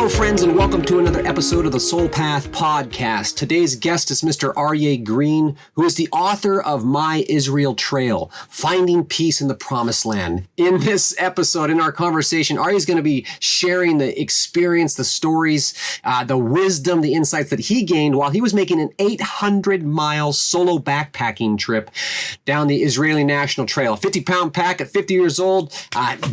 Hello, friends, and welcome to another episode of the Soul Path Podcast. Today's guest is Mr. Aryeh Green, who is the author of My Israel Trail, Finding Peace in the Promised Land. In this episode, in our conversation, Aryeh is going to be sharing the experience, the stories, the wisdom, the insights that he gained while he was making an 800-mile solo backpacking trip down the Israeli National Trail. A 50-pound pack at 50 years old,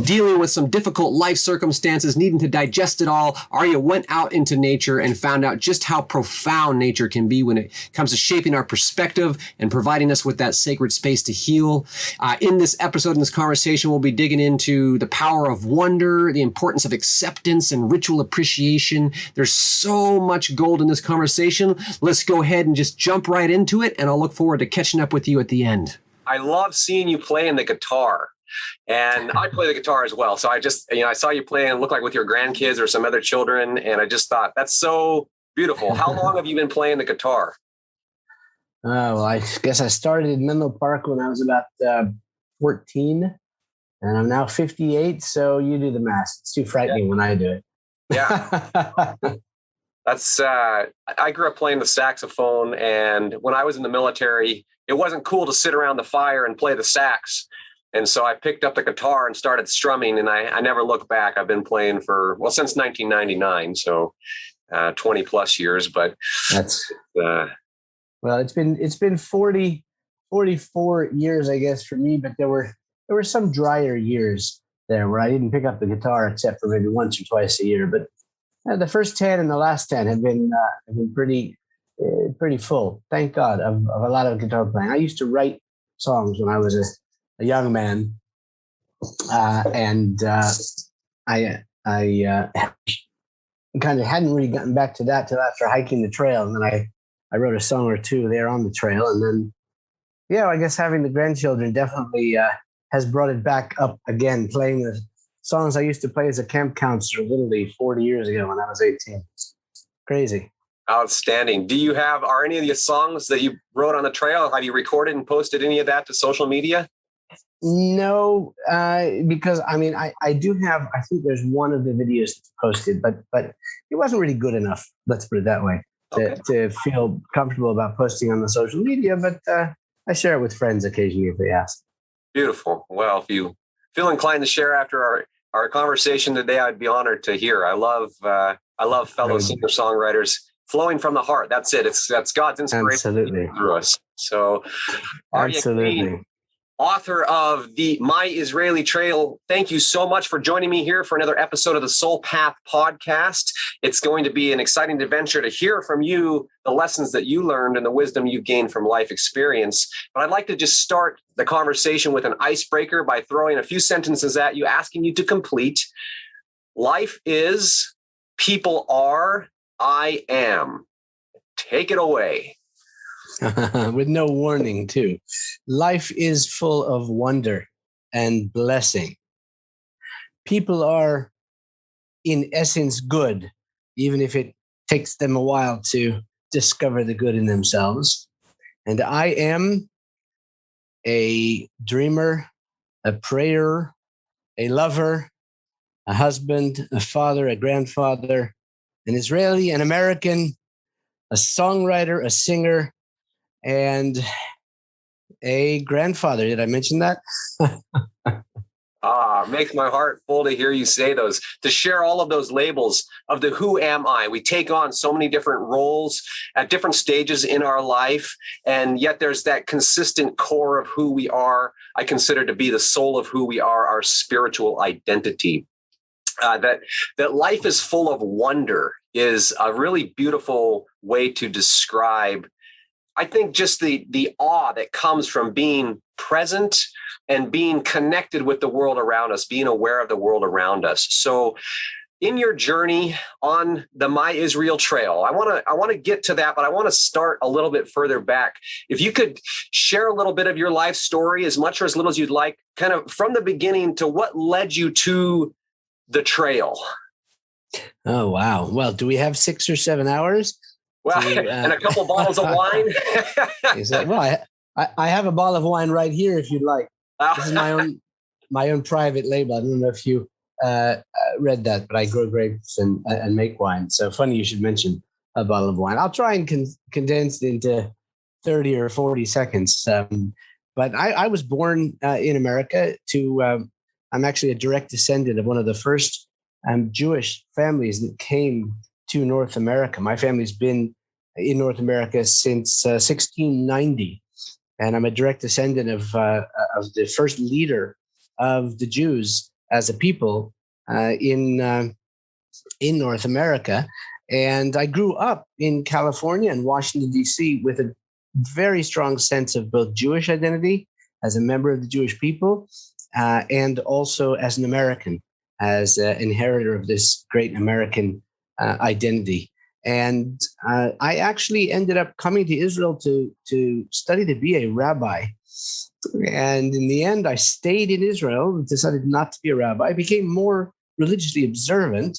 dealing with some difficult life circumstances, needing to digest it all. Aryeh went out into nature and found out just how profound nature can be when it comes to shaping our perspective and providing us with that sacred space to heal. In this episode, in this conversation, we'll be digging into the power of wonder, the importance of acceptance and ritual appreciation. There's so much gold in this conversation. Let's go ahead and just jump right into it, and I'll look forward to catching up with you at the end. I love seeing you playing the guitar. And I play the guitar as well. So I saw you playing, look like with your grandkids or some other children. And I just thought, that's so beautiful. How long have you been playing the guitar? Well, I guess I started in Menlo Park when I was about 14, and I'm now 58. So you do the math. It's too frightening when I do it. Yeah. I grew up playing the saxophone. And when I was in the military, it wasn't cool to sit around the fire and play the sax. And so I picked up the guitar and started strumming, and I never looked back. I've been playing since 1999, so 20 plus years. But that's it's been 44 years, I guess, for me. But there were some drier years there where I didn't pick up the guitar except for maybe once or twice a year. But the first 10 and the last 10 have been pretty full. Thank God of a lot of guitar playing. I used to write songs when I was a young man, and I kind of hadn't really gotten back to that till after hiking the trail, and then I wrote a song or two there on the trail, and then I guess having the grandchildren definitely has brought it back up again, playing the songs I used to play as a camp counselor literally 40 years ago when I was 18. Crazy. Outstanding. Are any of the songs that you wrote on the trail, have you recorded and posted any of that to social media? No, because I do have, I think there's one of the videos that's posted, but it wasn't really good enough. Let's put it that way to feel comfortable about posting on the social media. But I share it with friends occasionally if they ask. Beautiful. Well, if you feel inclined to share after our conversation today, I'd be honored to hear. I love fellow singer-songwriters flowing from the heart. That's it. That's God's inspiration through us. So, absolutely. Green, author of the My Israeli Trail, thank you so much for joining me here for another episode of the Soul Path Podcast. It's going to be an exciting adventure to hear from you the lessons that you learned and the wisdom you've gained from life experience. But I'd like to just start the conversation with an icebreaker by throwing a few sentences at you, asking you to complete. Life is, people are, I am. Take it away. With no warning, too. Life is full of wonder and blessing. People are, in essence, good, even if it takes them a while to discover the good in themselves. And I am a dreamer, a prayer, a lover, a husband, a father, a grandfather, an Israeli, an American, a songwriter, a singer, and a grandfather. Did I mention that? Makes my heart full to hear you say those, to share all of those labels of the who am I. We take on so many different roles at different stages in our life, and yet there's that consistent core of who we are. I consider to be the soul of who we are, our spiritual identity. That life is full of wonder is a really beautiful way to describe, I think, just the awe that comes from being present and being connected with the world around us, being aware of the world around us. So in your journey on the My Israel Trail, I want to get to that, but I want to start a little bit further back. If you could share a little bit of your life story, as much or as little as you'd like, kind of from the beginning to what led you to the trail. Oh, wow. Well, do we have 6 or 7 hours? Well, and a couple bottles of wine. Well, I have a bottle of wine right here if you'd like. This is my own private label. I don't know if you read that, but I grow grapes and make wine. So funny you should mention a bottle of wine. I'll try and condense it into 30 or 40 seconds. But I was born in America I'm actually a direct descendant of one of the first Jewish families that came to North America. My family's been in North America since 1690. And I'm a direct descendant of the first leader of the Jews as a people in North America. And I grew up in California and Washington, D.C. with a very strong sense of both Jewish identity as a member of the Jewish people and also as an American, as an inheritor of this great American identity. And I actually ended up coming to Israel to study to be a rabbi. And in the end, I stayed in Israel and decided not to be a rabbi. I became more religiously observant.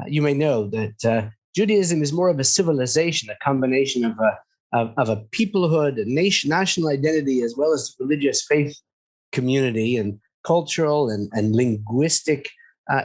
You may know that Judaism is more of a civilization, a combination of a peoplehood, a national identity, as well as religious faith community and cultural and linguistic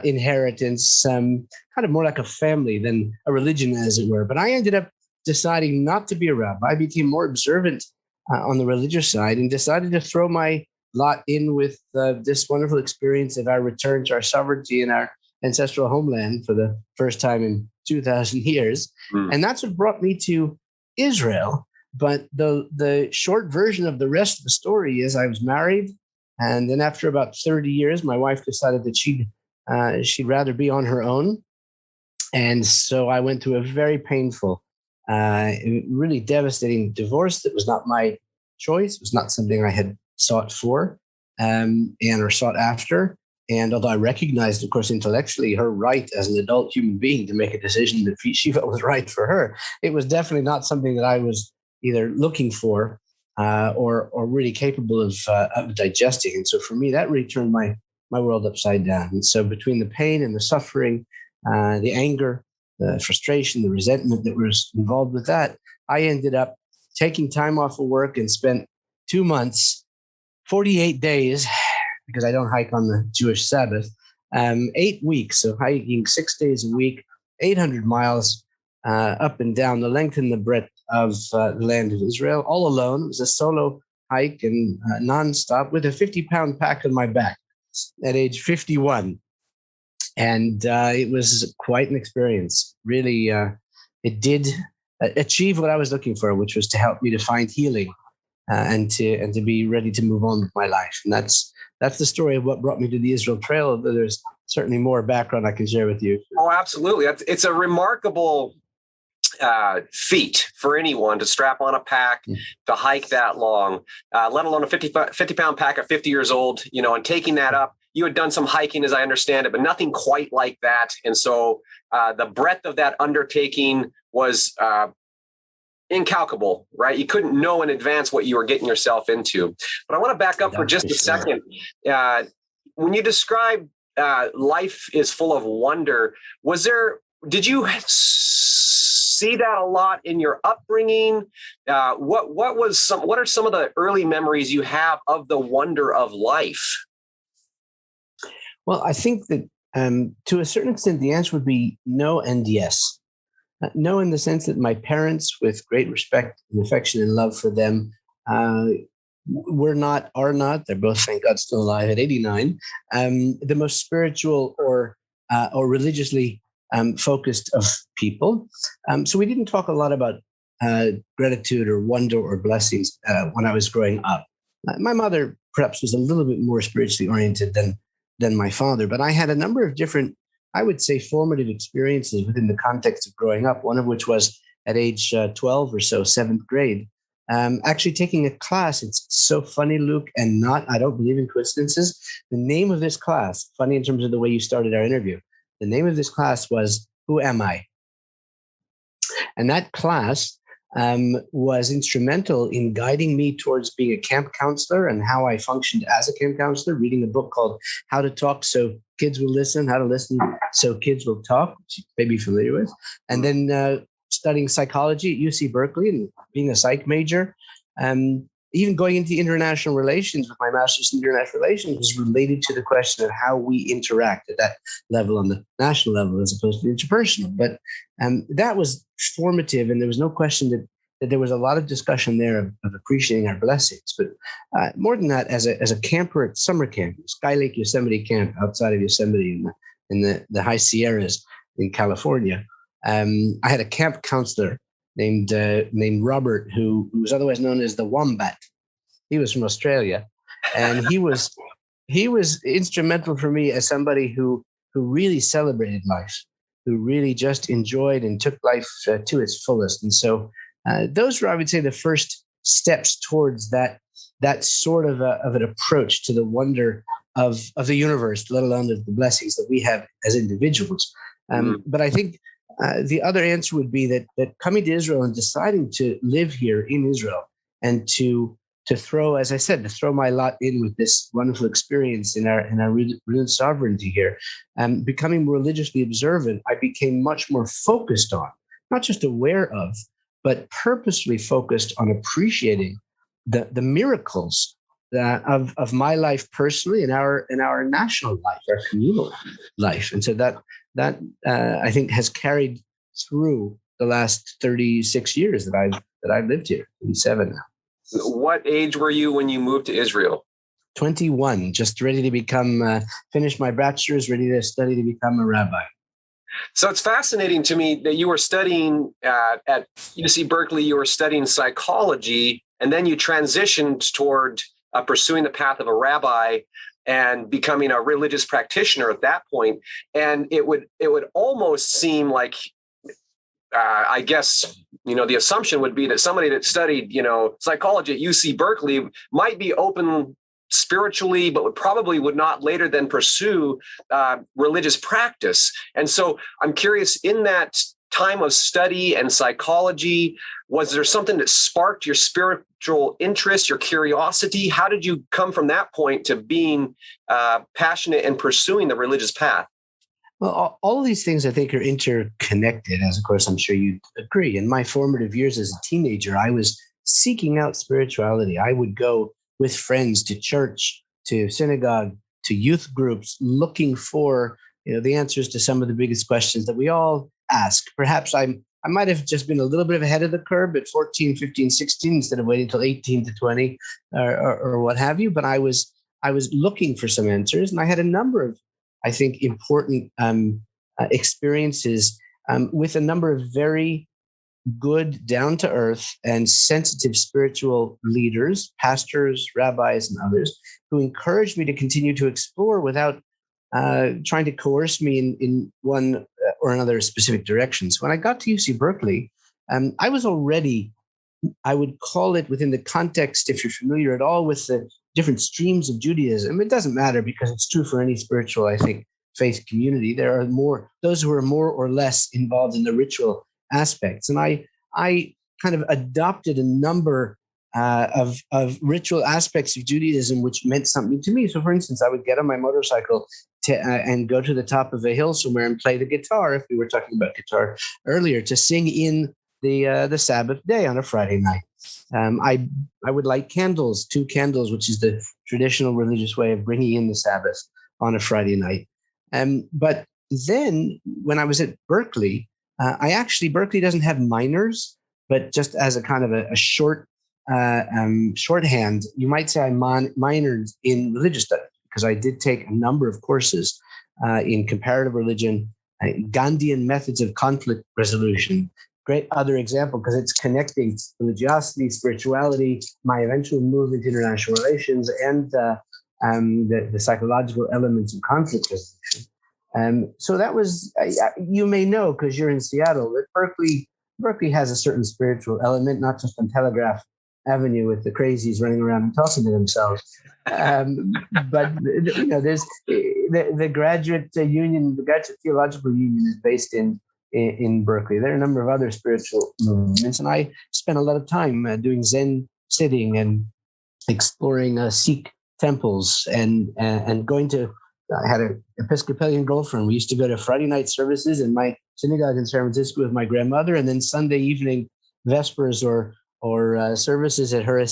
inheritance, kind of more like a family than a religion, as it were. But I ended up deciding not to be a rabbi. I became more observant on the religious side and decided to throw my lot in with this wonderful experience of our return to our sovereignty and our ancestral homeland for the first time in 2,000 years. And that's what brought me to Israel. But the short version of the rest of the story is I was married. And then after about 30 years, my wife decided that she'd rather be on her own. And so I went through a very painful, really devastating divorce that was not my choice. It was not something I had sought for or sought after. And although I recognized, of course, intellectually her right as an adult human being to make a decision that she felt was right for her, it was definitely not something that I was either looking for or really capable of digesting. And so for me, that really turned my world upside down. And so between the pain and the suffering, the anger, the frustration, the resentment that was involved with that, I ended up taking time off of work and spent 2 months, 48 days, because I don't hike on the Jewish Sabbath, 8 weeks of hiking 6 days a week, 800 miles up and down the length and the breadth of the land of Israel, all alone. It was a solo hike and nonstop with a 50-pound pack on my back at age 51. And it was quite an experience. Really, it did achieve what I was looking for, which was to help me to find healing and to be ready to move on with my life. And that's the story of what brought me to the Israel Trail. There's certainly more background I can share with you. Oh, absolutely. It's a remarkable feat for anyone to strap on a pack, to hike that long, let alone a 50-pound pack at 50 years old, and taking that up. You had done some hiking, as I understand it, but nothing quite like that. And so the breadth of that undertaking was incalculable, right? You couldn't know in advance what you were getting yourself into. But I want to back up for just a second. When you describe life is full of wonder, did you see that a lot in your upbringing? What are some of the early memories you have of the wonder of life? Well, I think that to a certain extent, the answer would be no and yes. No, in the sense that my parents, with great respect and affection and love for them, are not, they're both, thank God, still alive at 89, the most spiritual or religiously focused of people. So we didn't talk a lot about gratitude or wonder or blessings when I was growing up. My mother perhaps was a little bit more spiritually oriented than my father, but I had a number of different, I would say, formative experiences within the context of growing up, one of which was at age 12 or so, 7th grade, actually taking a class. It's so funny, Luke, and I don't believe in coincidences. The name of this class, funny in terms of the way you started our interview, the name of this class was Who Am I? And that class was instrumental in guiding me towards being a camp counselor and how I functioned as a camp counselor, reading a book called How to Talk So Kids Will Listen, How to Listen So Kids Will Talk, which you may be familiar with, and then studying psychology at UC Berkeley and being a psych major. even going into international relations with my master's in international relations was related to the question of how we interact at that level, on the national level, as opposed to interpersonal. But that was formative, and there was no question that there was a lot of discussion there of appreciating our blessings. But more than that, as a camper at summer camp, Sky Lake Yosemite Camp outside of Yosemite in the high Sierras in California, I had a camp counselor named Robert, who was otherwise known as the Wombat. He was from Australia, and he was instrumental for me as somebody who really celebrated life, who really just enjoyed and took life to its fullest. And so those were, I would say, the first steps towards that sort of an approach to the wonder of the universe, let alone the blessings that we have as individuals. But I think the other answer would be that coming to Israel and deciding to live here in Israel and to throw, as I said, to throw my lot in with this wonderful experience in our renewed sovereignty here, becoming religiously observant, I became much more focused on, not just aware of, but purposely focused on appreciating the miracles of my life personally and our national life, our communal life. And so that I think has carried through the last 36 years that I've lived here, 37 now. What age were you when you moved to Israel? 21, just ready to become, finish my bachelor's, ready to study to become a rabbi. So it's fascinating to me that you were studying at UC Berkeley, you were studying psychology, and then you transitioned toward pursuing the path of a rabbi and becoming a religious practitioner at that point. And it would almost seem like, I guess, the assumption would be that somebody that studied, psychology at UC Berkeley might be open spiritually, but would not later then pursue religious practice. And so I'm curious, in that time of study and psychology, was there something that sparked your spiritual interest, your curiosity? How did you come from that point to being passionate and pursuing the religious path? Well, all of these things I think are interconnected, as of course I'm sure you'd agree. In my formative years as a teenager, I was seeking out spirituality. I would go with friends to church, to synagogue, to youth groups, looking for the answers to some of the biggest questions that we all ask. Perhaps I might have just been a little bit ahead of the curve at 14, 15, 16 instead of waiting until 18 to 20 or what have you. But I was looking for some answers, and I had a number of, I think, important experiences with a number of very good, down-to-earth and sensitive spiritual leaders, pastors, rabbis, and others, who encouraged me to continue to explore without trying to coerce me in one or another specific directions. When I got to UC Berkeley, I was already, I would call it, within the context, if you're familiar at all with the different streams of Judaism. It doesn't matter because it's true for any spiritual, I think, faith community. There are those who are more or less involved in the ritual aspects. And I kind of adopted a number of ritual aspects of Judaism which meant something to me. So, for instance, I would get on my motorcycle and go to the top of a hill somewhere and play the guitar, if we were talking about guitar earlier, to sing in the Sabbath day on a Friday night. I would light candles, 2 candles, which is the traditional religious way of bringing in the Sabbath on a Friday night. But then when I was at Berkeley, Berkeley doesn't have minors, but just as a kind of a short shorthand, you might say I minored in religious studies, because I did take a number of courses in comparative religion, Gandhian methods of conflict resolution. Great other example, because it's connecting religiosity, spirituality, my eventual move into international relations, and the psychological elements of conflict resolution. So that was, you may know, because you're in Seattle, that Berkeley has a certain spiritual element, not just on Telegraph Avenue with the crazies running around and talking to themselves. But there's the graduate union, the graduate theological union is based in Berkeley. There are a number of other spiritual movements, and I spent a lot of time doing Zen sitting and exploring Sikh temples and going to. I had an Episcopalian girlfriend. We used to go to Friday night services in my synagogue in San Francisco with my grandmother, and then Sunday evening vespers or services at her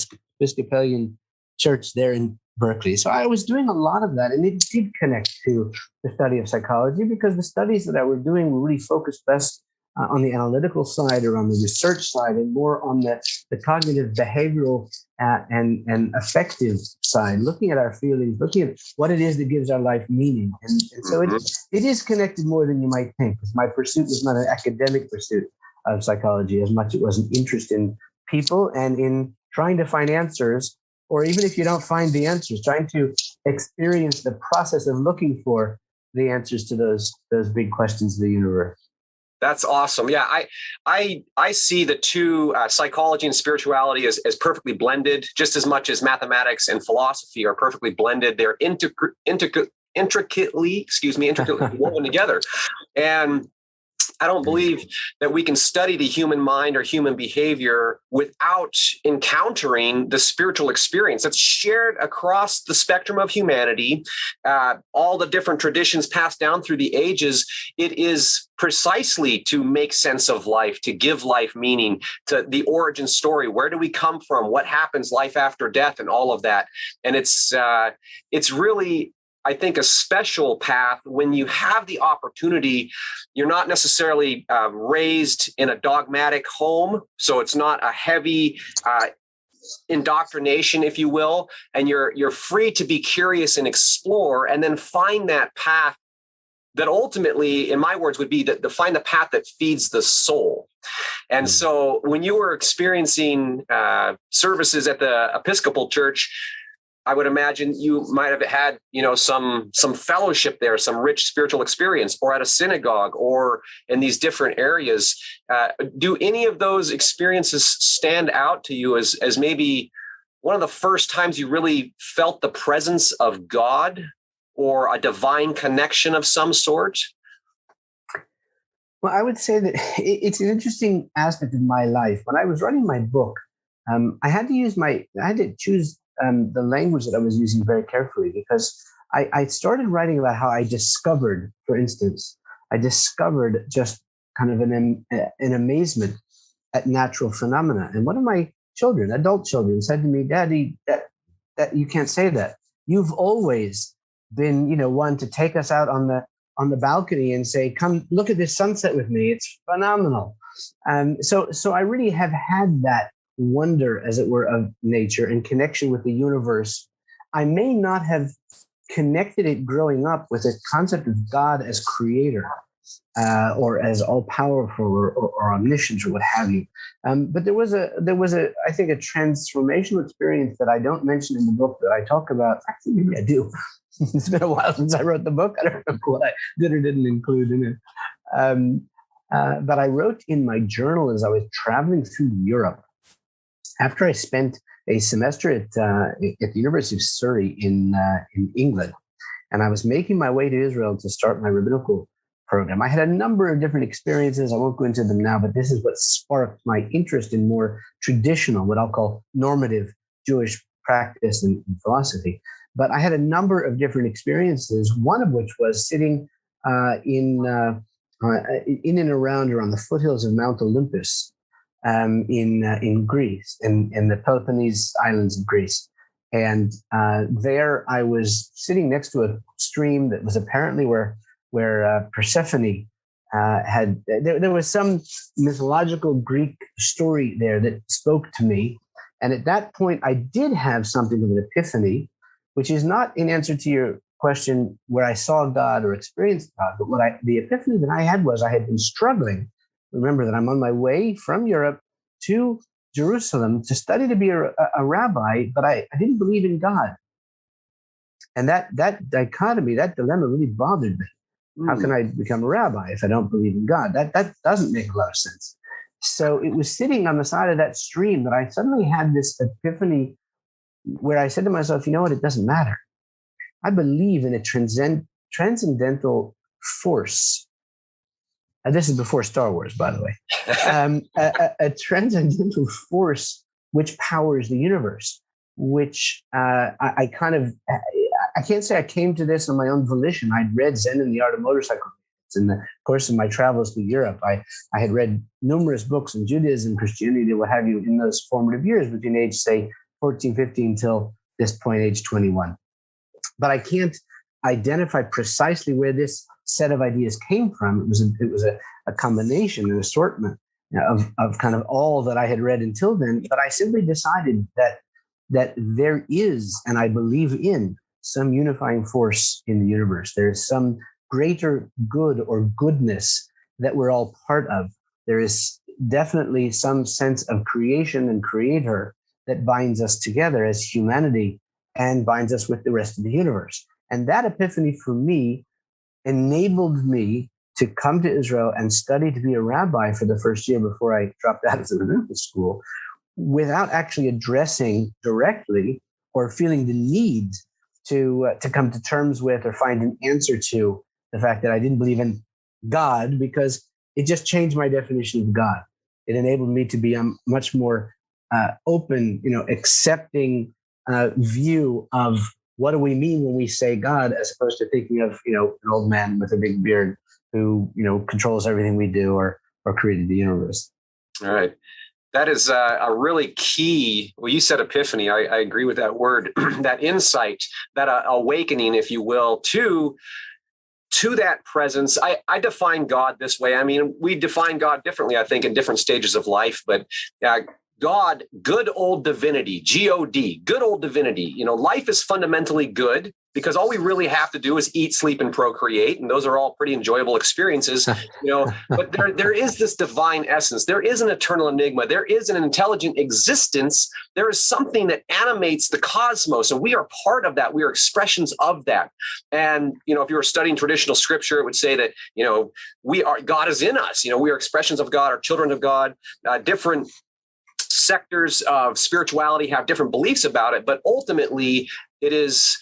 Episcopalian church there in Berkeley. So I was doing a lot of that, and it did connect to the study of psychology because the studies that I were doing were really focused best on the analytical side or on the research side, and more on the cognitive, behavioral, and affective side, looking at our feelings, looking at what it is that gives our life meaning. And so it is connected more than you might think, because my pursuit was not an academic pursuit of psychology as much as it was an interest in people and in trying to find answers, or even if you don't find the answers, trying to experience the process of looking for the answers to those big questions of the universe. That's awesome. Yeah, I see the two, psychology and spirituality, as perfectly blended, just as much as mathematics and philosophy are perfectly blended. They're intricately woven together. And I don't believe that we can study the human mind or human behavior without encountering the spiritual experience that's shared across the spectrum of humanity, all the different traditions passed down through the ages. It is precisely to make sense of life, to give life meaning, to the origin story. Where do we come from? What happens life after death, and all of that. And it's really, I think, a special path when you have the opportunity. You're not necessarily raised in a dogmatic home, so it's not a heavy indoctrination, if you will, and you're free to be curious and explore, and then find that path that ultimately, in my words, would be to find the path that feeds the soul. And so when you were experiencing services at the Episcopal Church, I would imagine you might have had, some fellowship there, some rich spiritual experience, or at a synagogue, or in these different areas. Do any of those experiences stand out to you as maybe one of the first times you really felt the presence of God or a divine connection of some sort? Well, I would say that it's an interesting aspect of my life. When I was writing my book, I had to choose the language that I was using very carefully, because I started writing about how I discovered, for instance, just kind of an amazement at natural phenomena. And one of my children, adult children, said to me, "Daddy, that you can't say that. You've always been, one to take us out on the balcony and say, 'Come look at this sunset with me. It's phenomenal.'" So I really have had that wonder, as it were, of nature and connection with the universe. I may not have connected it growing up with a concept of God as creator, or as all powerful, or omniscient, or what have you. But there was I think, a transformational experience that I don't mention in the book that I talk about. Actually, maybe I do. It's been a while since I wrote the book. I don't remember what I did or didn't include in it. But I wrote in my journal as I was traveling through Europe, after I spent a semester at the University of Surrey in England, and I was making my way to Israel to start my rabbinical program. I had a number of different experiences. I won't go into them now, but this is what sparked my interest in more traditional, what I'll call normative Jewish practice and philosophy. But I had a number of different experiences, one of which was sitting in and around the foothills of Mount Olympus, in Greece, in the Peloponnese islands of Greece. And there I was sitting next to a stream that was apparently where Persephone there was some mythological Greek story there that spoke to me. And at that point, I did have something of an epiphany, which is not in answer to your question where I saw God or experienced God, but the epiphany that I had was I had been struggling. Remember that I'm on my way from Europe to Jerusalem to study to be a rabbi, but I didn't believe in God. And that dichotomy, that dilemma really bothered me. How can I become a rabbi if I don't believe in God? That doesn't make a lot of sense. So it was sitting on the side of that stream that I suddenly had this epiphany where I said to myself, you know what, it doesn't matter. I believe in a transcendental force. And this is before Star Wars, by the way. A transcendental force which powers the universe, which I can't say I came to this on my own volition. I'd read Zen and the Art of Motorcycle. In the course of my travels through Europe, I had read numerous books on Judaism, Christianity, what have you, in those formative years between age, say, 14, 15 till this point, age 21. But I can't identify precisely where this set of ideas came from. It was a combination, an assortment of kind of all that I had read until then. But I simply decided that there is, and I believe in, some unifying force in the universe. There is some greater good or goodness that we're all part of. There is definitely some sense of creation and creator that binds us together as humanity and binds us with the rest of the universe. And that epiphany for me enabled me to come to Israel and study to be a rabbi for the first year before I dropped out of the rabbinical school, without actually addressing directly or feeling the need to come to terms with or find an answer to the fact that I didn't believe in God, because it just changed my definition of God. It enabled me to be a much more open, accepting view of what do we mean when we say God, as opposed to thinking of, an old man with a big beard who, controls everything we do or created the universe. All right. That is a really key, well, you said epiphany. I agree with that word, that insight, that awakening, if you will, to that presence. I define God this way. I mean, we define God differently, I think, in different stages of life, but God, good old divinity, G-O-D, good old divinity. Life is fundamentally good because all we really have to do is eat, sleep, and procreate. And those are all pretty enjoyable experiences, but there is this divine essence. There is an eternal enigma. There is an intelligent existence. There is something that animates the cosmos. And we are part of that. We are expressions of that. And, if you were studying traditional scripture, it would say that, God is in us. We are expressions of God, are children of God, different sectors of spirituality have different beliefs about it, but ultimately it is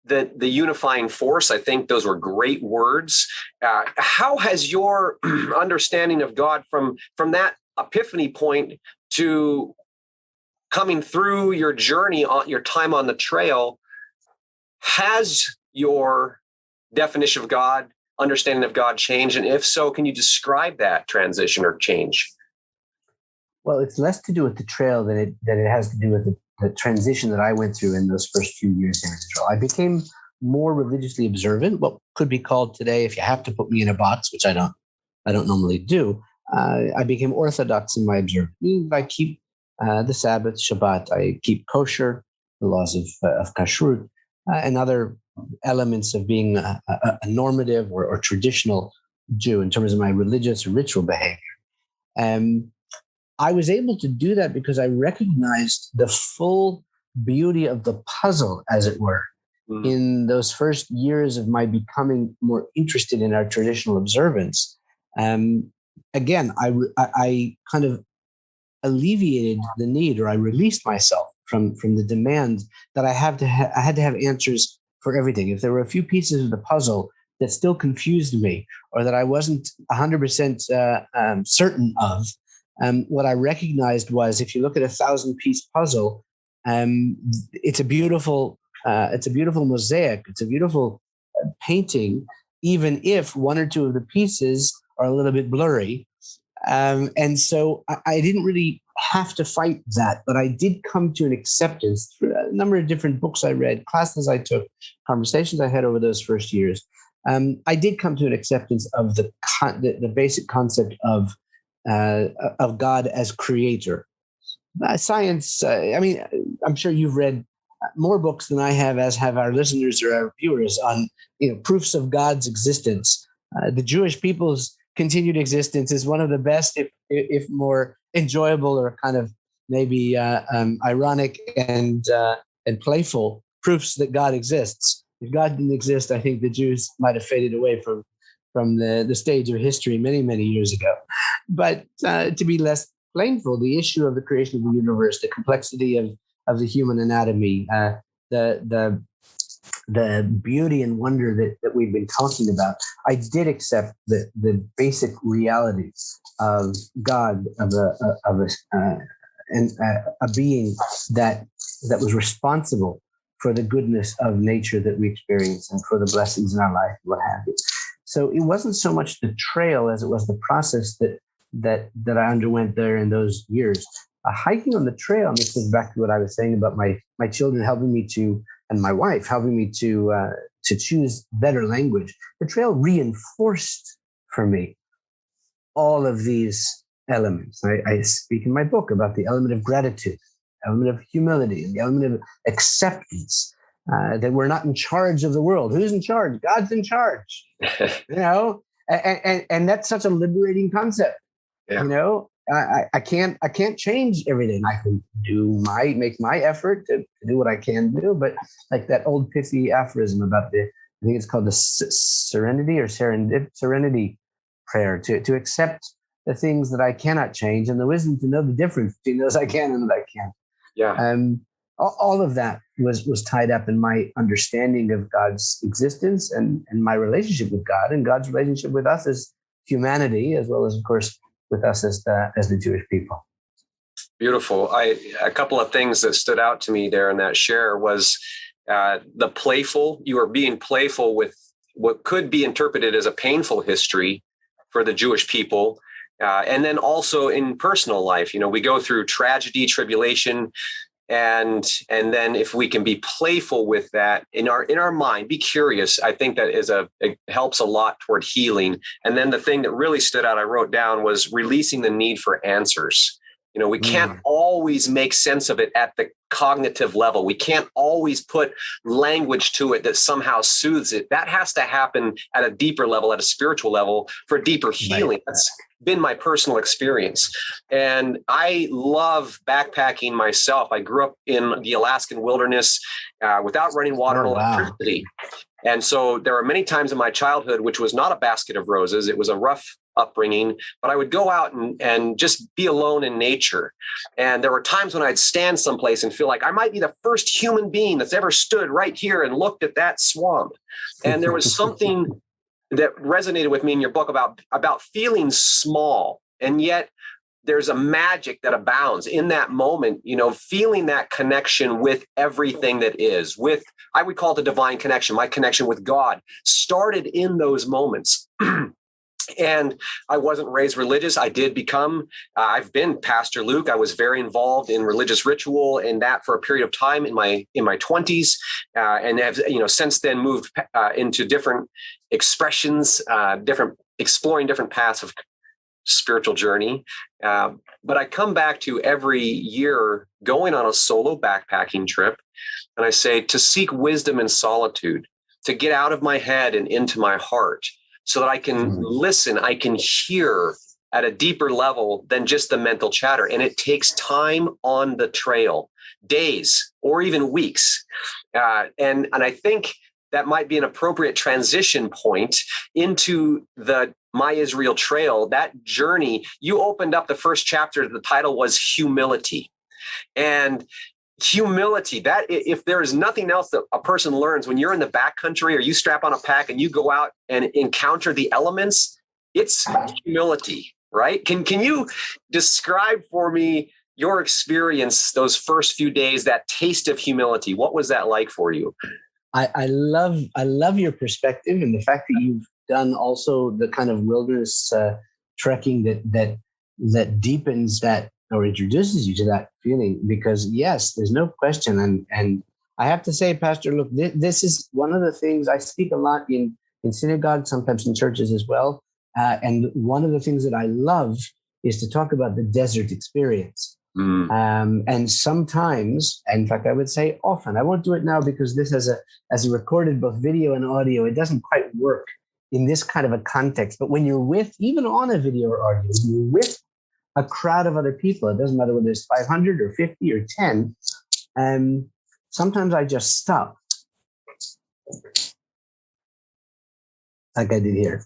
the unifying force. I think those were great words. How has your understanding of God from that epiphany point to coming through your journey, on your time on the trail, has your definition of God, understanding of God changed? And if so, can you describe that transition or change? Well, it's less to do with the trail than it has to do with the transition that I went through in those first few years here in Israel. I became more religiously observant, what could be called today, if you have to put me in a box, which I don't normally do. I became orthodox in my observance. I keep the Sabbath, Shabbat. I keep kosher, the laws of kashrut, and other elements of being a normative or traditional Jew in terms of my religious or ritual behavior. I was able to do that because I recognized the full beauty of the puzzle, as it were, in those first years of my becoming more interested in our traditional observance. Again, I kind of alleviated the need, or I released myself from the demand that I had to have answers for everything. If there were a few pieces of the puzzle that still confused me, or that I wasn't 100% certain of, what I recognized was, if you look at a 1,000-piece puzzle, it's a beautiful mosaic. It's a beautiful painting, even if one or two of the pieces are a little bit blurry. And so I didn't really have to fight that, but I did come to an acceptance through a number of different books I read, classes I took, conversations I had over those first years. I did come to an acceptance of the basic concept of God as creator. Science, I'm sure you've read more books than I have, as have our listeners or our viewers, on proofs of God's existence. The Jewish people's continued existence is one of the best, if more enjoyable, or kind of maybe ironic and playful proofs that God exists. If God didn't exist, I think the Jews might have faded away from the stage of history many, many years ago. But to be less plainful, the issue of the creation of the universe, the complexity of the human anatomy, the beauty and wonder that we've been talking about, I did accept the basic realities of God, of a being that was responsible for the goodness of nature that we experience and for the blessings in our life, what have you. So it wasn't so much the trail as it was the process that I underwent there in those years hiking on the trail, and this goes back to what I was saying about my children helping me to, and my wife helping me to choose better language. The trail reinforced for me all of these elements. I speak in my book about the element of gratitude, element of humility, and the element of acceptance, that we're not in charge of the world. Who's in charge? God's in charge. And that's such a liberating concept. Yeah. I can't change everything. I can make my effort to do what I can do, but like that old pithy aphorism about I think it's called the serenity prayer, to accept the things that I cannot change, and the wisdom to know the difference between those I can and that I can't. Yeah. All of that was tied up in my understanding of God's existence and my relationship with God, and God's relationship with us as humanity, as well as, of course, with us as the Jewish people. Beautiful. A couple of things that stood out to me there in that share was the playful. You are being playful with what could be interpreted as a painful history for the Jewish people. And then also in personal life, we go through tragedy, tribulation, and then if we can be playful with that in our mind, be curious, I think that it helps a lot toward healing. And then the thing that really stood out, I wrote down, was releasing the need for answers. We can't always make sense of it at the cognitive level. We can't always put language to it that somehow soothes it. That has to happen at a deeper level, at a spiritual level, for deeper healing. Right. That's been my personal experience. And I love backpacking myself. I grew up in the Alaskan wilderness without running water or electricity. And so there are many times in my childhood, which was not a basket of roses. It was a rough upbringing, but I would go out and just be alone in nature. And there were times when I'd stand someplace and feel like I might be the first human being that's ever stood right here and looked at that swamp. And there was something that resonated with me in your book about feeling small, and yet there's a magic that abounds in that moment, feeling that connection with everything that is, I would call it the divine connection. My connection with God started in those moments. And I wasn't raised religious. I did become, I've been Pastor Luke. I was very involved in religious ritual and that for a period of time in my 20s, and have, since then moved into different expressions, exploring different paths of spiritual journey. But I come back to every year going on a solo backpacking trip, and I say to seek wisdom in solitude, to get out of my head and into my heart, so that I can listen, I can hear at a deeper level than just the mental chatter. And it takes time on the trail, days or even weeks. And I think that might be an appropriate transition point into the My Israel Trail, that journey. You opened up the first chapter, the title was Humility. And humility, that if there is nothing else that a person learns when you're in the backcountry or you strap on a pack and you go out and encounter the elements, it's humility, right? Can you describe for me your experience those first few days, that taste of humility? What was that like for you? I love your perspective, and the fact that you've done also the kind of wilderness trekking that deepens that or introduces you to that feeling, because yes, there's no question. And I have to say, Pastor, look, this is one of the things I speak a lot in synagogue, sometimes in churches as well. And one of the things that I love is to talk about the desert experience. And sometimes, in fact, I would say often, I won't do it now because this as a recorded both video and audio, it doesn't quite work in this kind of a context. But when you're with, even on a video or audio, you're with a crowd of other people, it doesn't matter whether there's 500 or 50 or 10. Sometimes I just stop, like I did here,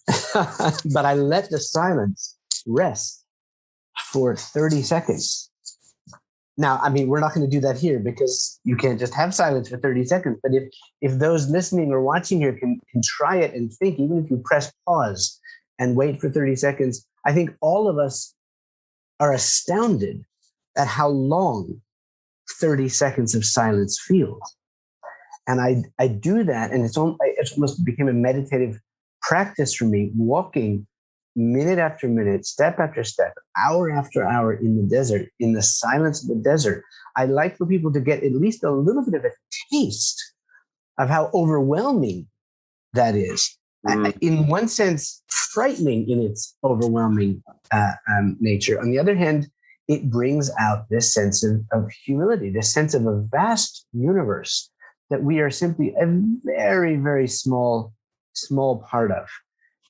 but I let the silence rest for 30 seconds. Now, I mean, we're not going to do that here because you can't just have silence for 30 seconds. But if those listening or watching here can try it and think, even if you press pause and wait for 30 seconds, I think all of us are astounded at how long 30 seconds of silence feels. And I do that, and it's almost became a meditative practice for me, walking minute after minute, step after step, hour after hour in the desert, in the silence of the desert, I like for people to get at least a little bit of a taste of how overwhelming that is. In one sense, frightening in its overwhelming nature. On the other hand, it brings out this sense of humility, this sense of a vast universe that we are simply a very, very small part of.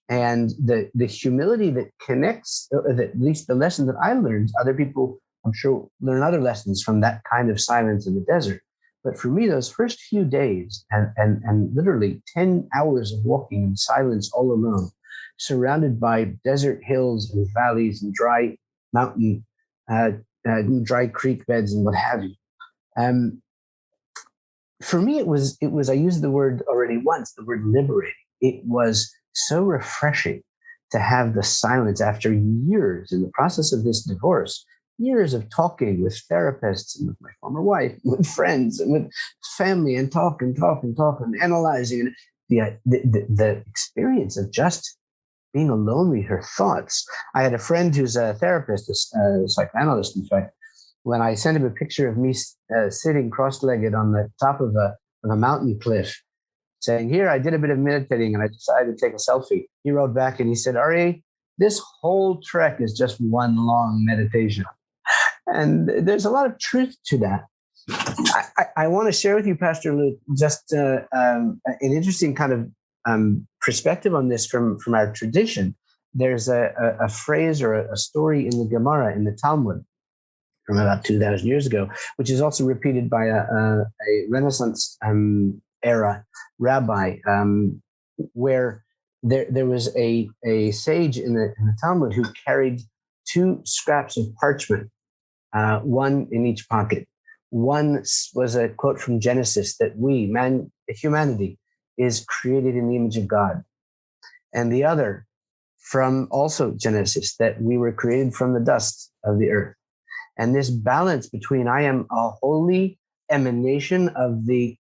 And the humility that connects, at least the lesson that I learned, other people, I'm sure, learn other lessons from that kind of silence in the desert. But for me, those first few days and literally 10 hours of walking in silence all alone, surrounded by desert hills and valleys and dry mountain, dry creek beds and what have you. For me, it was, I used the word already once, the word liberating. It was so refreshing to have the silence after years in the process of this divorce, years of talking with therapists and with my former wife, with friends and with family, and talk and analyzing, and the experience of just being alone with her thoughts. I had a friend who's a therapist, a psychoanalyst, in fact. When I sent him a picture of me sitting cross-legged on the top of a mountain cliff, saying, "Here, I did a bit of meditating and I decided to take a selfie," he wrote back and he said, "Aryeh, this whole trek is just one long meditation." And there's a lot of truth to that. I want to share with you, Pastor Luke, just an interesting kind of perspective on this from our tradition. There's a phrase or a story in the Gemara, in the Talmud, from about 2,000 years ago, which is also repeated by a Renaissance era rabbi, where there was a sage in the Talmud who carried 2 scraps of parchment, one in each pocket. One was a quote from Genesis that humanity is created in the image of God. And the other from also Genesis, that we were created from the dust of the earth. And this balance between I am a holy emanation of the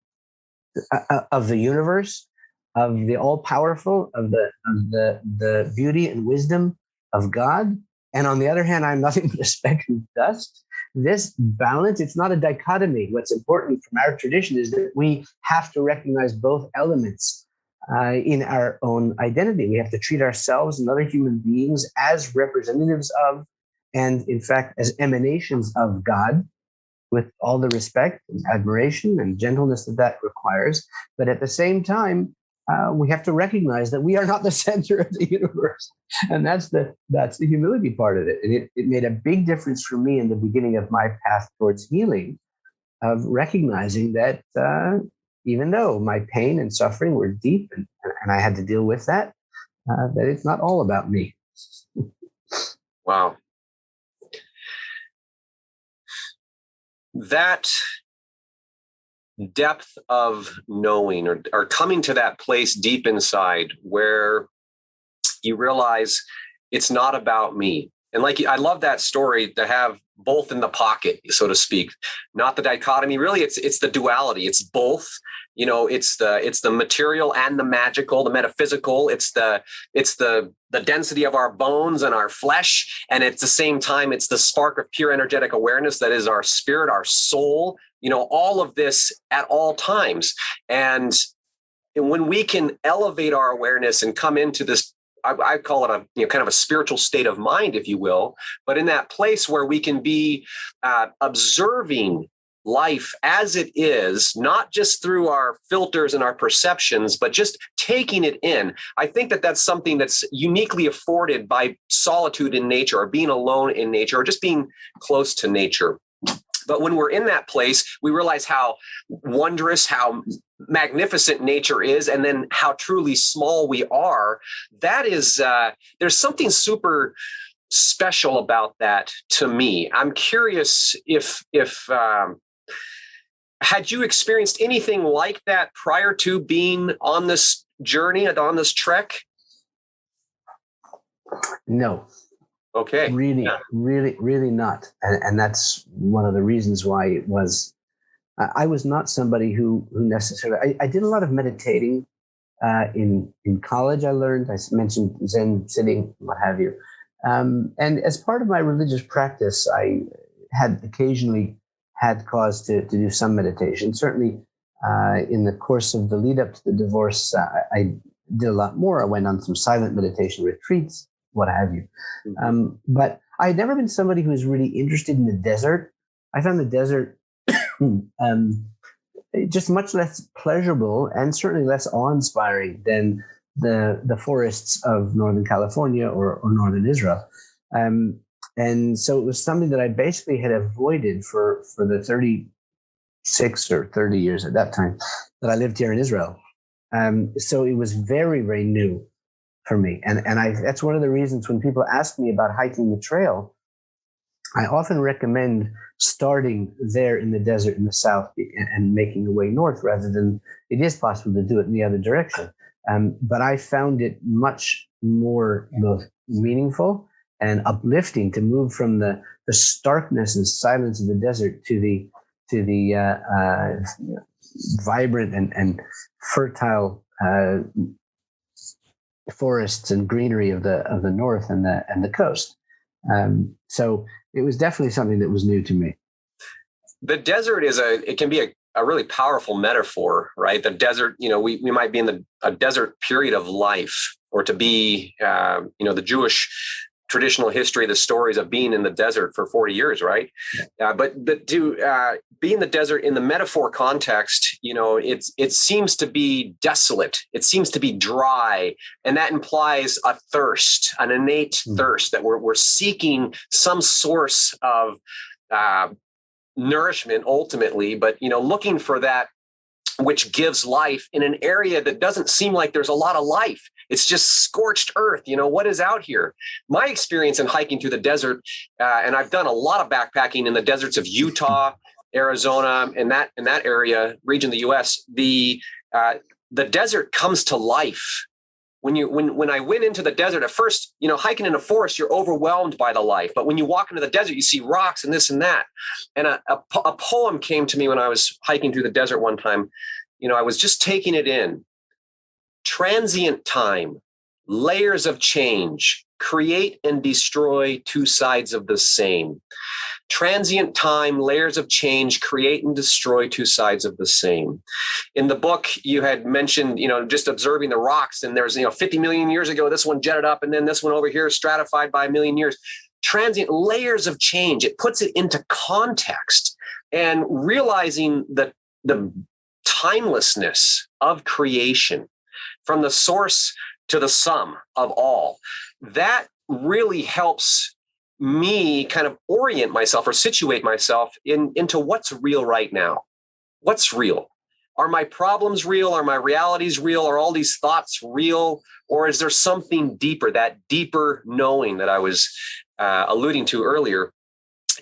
universe, of the all-powerful, of the beauty and wisdom of God, and on the other hand, I'm nothing but a speck of dust. This balance, it's not a dichotomy. What's important from our tradition is that we have to recognize both elements in our own identity. We have to treat ourselves and other human beings as representatives of, and in fact, as emanations of God, with all the respect and admiration and gentleness that requires. But at the same time, we have to recognize that we are not the center of the universe. And that's the humility part of it. And it made a big difference for me in the beginning of my path towards healing, of recognizing that even though my pain and suffering were deep and I had to deal with that, that it's not all about me. Wow. That depth of knowing, or coming to that place deep inside where you realize it's not about me. And I love that story, to have both in the pocket, so to speak, not the dichotomy. Really, it's the duality. It's both. It's the material and the magical, the metaphysical. It's the density of our bones and our flesh, and at the same time, it's the spark of pure energetic awareness that is our spirit, our soul. All of this at all times. And when we can elevate our awareness and come into this, I call it a kind of a spiritual state of mind, if you will, but in that place where we can be observing life as it is, not just through our filters and our perceptions, but just taking it in. I think that that's something that's uniquely afforded by solitude in nature, or being alone in nature, or just being close to nature. But when we're in that place, we realize how wondrous, how magnificent nature is, and then how truly small we are. That is, there's something super special about that to me. I'm curious if had you experienced anything like that prior to being on this journey and on this trek? No. Okay. Really not. And that's one of the reasons why it was, I was not somebody who necessarily, I did a lot of meditating In college, I learned. I mentioned Zen sitting, what have you. And as part of my religious practice, I had occasionally had cause to do some meditation. Certainly, in the course of the lead up to the divorce, I did a lot more. I went on some silent meditation retreats, what have you. But I had never been somebody who was really interested in the desert. I found the desert just much less pleasurable and certainly less awe-inspiring than the forests of Northern California or Northern Israel. And so it was something that I basically had avoided for the 36 or 30 years at that time that I lived here in Israel. So it was very, very new for me. And that's one of the reasons when people ask me about hiking the trail, I often recommend starting there in the desert in the south and making your way north rather than, it is possible to do it in the other direction. But I found it much more both meaningful and uplifting to move from the starkness and silence of the desert to the vibrant and fertile forests and greenery of the north and the coast. So it was definitely something that was new to me. The desert it can be a really powerful metaphor, right? The desert, we might be in a desert period of life, or to be, the Jewish traditional history, the stories of being in the desert for 40 years, right? But to be in the desert in the metaphor context, it seems to be desolate. It seems to be dry. And that implies a thirst, an innate thirst that we're seeking some source of nourishment ultimately, but, looking for that which gives life in an area that doesn't seem like there's a lot of life. It's just scorched earth. What is out here? My experience in hiking through the desert, and I've done a lot of backpacking in the deserts of Utah, Arizona, and that area, region of the U.S., the desert comes to life. When I went into the desert at first, hiking in a forest, you're overwhelmed by the life. But when you walk into the desert, you see rocks and this and that. And a poem came to me when I was hiking through the desert one time. I was just taking it in. Transient time, layers of change, create and destroy two sides of the same. Transient time, layers of change, create and destroy two sides of the same. In the book, you had mentioned, just observing the rocks, and there's, 50 million years ago, this one jetted up, and then this one over here is stratified by a million years. Transient layers of change. It puts it into context, and realizing the timelessness of creation from the source to the sum of all. That really helps me kind of orient myself or situate myself into what's real right now. What's real? Are my problems real? Are my realities real? Are all these thoughts real? Or is there something deeper, that deeper knowing that I was alluding to earlier?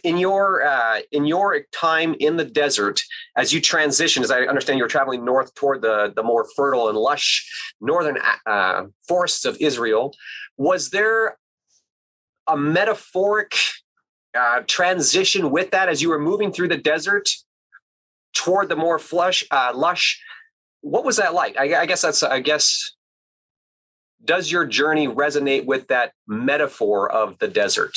In your time in the desert, as you transition, as I understand you're traveling north toward the more fertile and lush northern forests of Israel, was there a metaphoric transition with that as you were moving through the desert toward the more lush? What was that like? I guess does your journey resonate with that metaphor of the desert?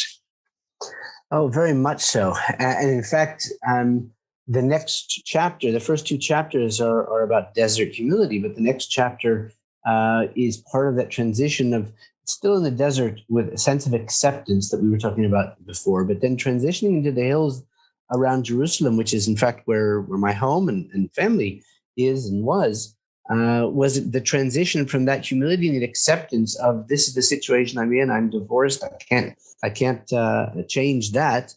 Oh, very much so. And in fact, the next chapter, the first two chapters are about desert humility, but the next chapter is part of that transition of still in the desert with a sense of acceptance that we were talking about before, but then transitioning into the hills around Jerusalem, which is in fact where my home and family is and was the transition from that humility and the acceptance of this is the situation I'm in. I'm divorced. I can't change that,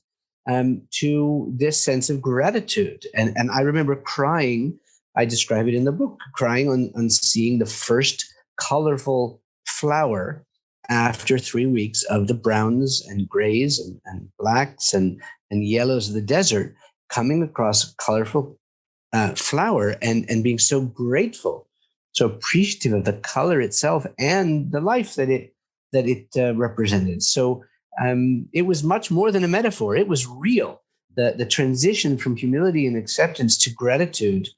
to this sense of gratitude. And I remember crying. I describe it in the book, crying on seeing the first colorful flower after 3 weeks of the browns and grays and blacks and yellows of the desert, coming across a colorful flower and being so grateful, so appreciative of the color itself and the life that it represented. So it was much more than a metaphor. It was real. The transition from humility and acceptance to gratitude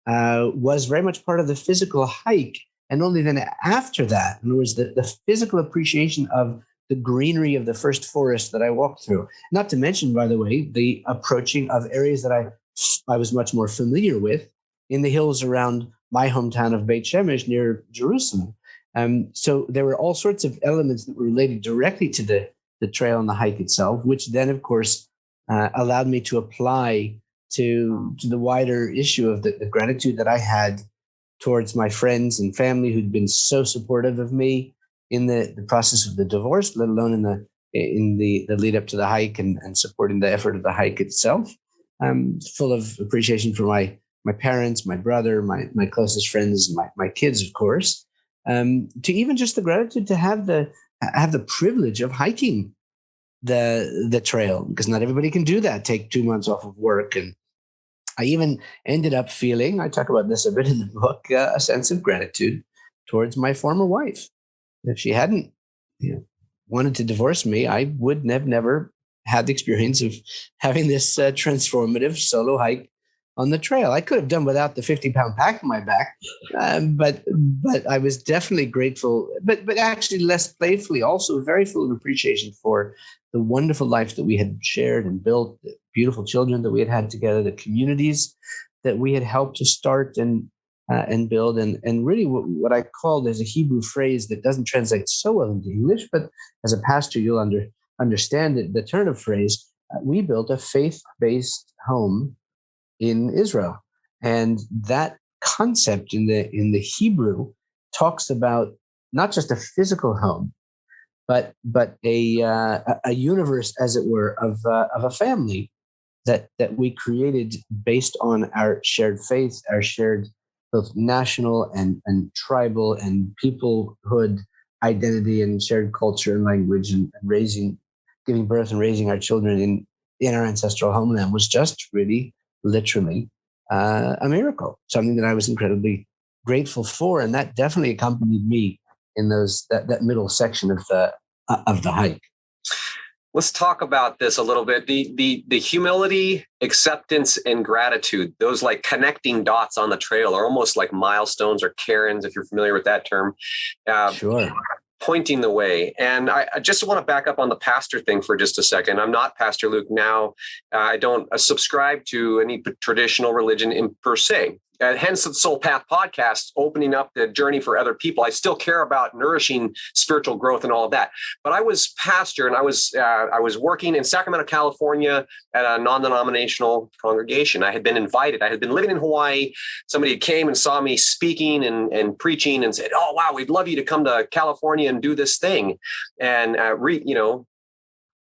was very much part of the physical hike And only then after that, in other words, the physical appreciation of the greenery of the first forest that I walked through. Not to mention, by the way, the approaching of areas that I was much more familiar with in the hills around my hometown of Beit Shemesh near Jerusalem. So there were all sorts of elements that were related directly to the trail and the hike itself, which then, of course, allowed me to apply to the wider issue of the gratitude that I had towards my friends and family who'd been so supportive of me in the process of the divorce, let alone in the lead up to the hike and supporting the effort of the hike itself. Full of appreciation for my parents, my brother, my closest friends, my kids, of course. To even just the gratitude to have the privilege of hiking the trail, because not everybody can do that. Take 2 months off of work. And I even ended up feeling, I talk about this a bit in the book, a sense of gratitude towards my former wife. If she hadn't wanted to divorce me, I would have never had the experience of having this transformative solo hike on the trail. I could have done without the 50-pound pack on my back, but I was definitely grateful, but actually less playfully, also very full of appreciation for the wonderful life that we had shared and built, the beautiful children that we had together, the communities that we had helped to start and build, and really what I call, there's a Hebrew phrase that doesn't translate so well into English, but as a pastor you'll understand it, the turn of phrase. We built a faith-based home in Israel, and that concept in the Hebrew talks about not just a physical home, but a universe, as it were, of a family that we created based on our shared faith, our shared both national and tribal and peoplehood identity, and shared culture and language, and giving birth and raising our children in our ancestral homeland was just really literally a miracle, something that I was incredibly grateful for, and that definitely accompanied me in that middle section of the hike. Let's talk about this a little bit. The humility, acceptance, and gratitude, those like connecting dots on the trail are almost like milestones or cairns, if you're familiar with that term. Sure. Pointing the way. And I just want to back up on the pastor thing for just a second. I'm not Pastor Luke now. I don't subscribe to any traditional religion per se. Hence the Soul Path podcast, opening up the journey for other people. I still care about nourishing spiritual growth and all of that. But I was pastor, and I was working in Sacramento, California at a non-denominational congregation. I had been invited. I had been living in Hawaii. Somebody came and saw me speaking and preaching and said, "Oh, wow, we'd love you to come to California and do this thing and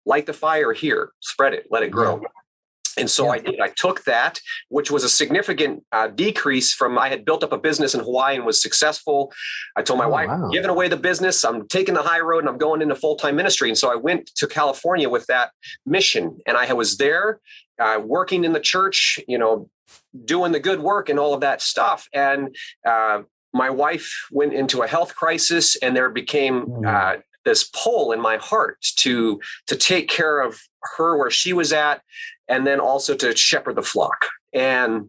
light the fire here, spread it, let it grow." Yeah. And so I did. I took that, which was a significant decrease from, I had built up a business in Hawaii and was successful. I told my wife, "I'm giving away the business. I'm taking the high road and I'm going into full-time ministry." And so I went to California with that mission. And I was there working in the church, doing the good work and all of that stuff. And my wife went into a health crisis, and there became this pull in my heart to take care of her where she was at, and then also to shepherd the flock. And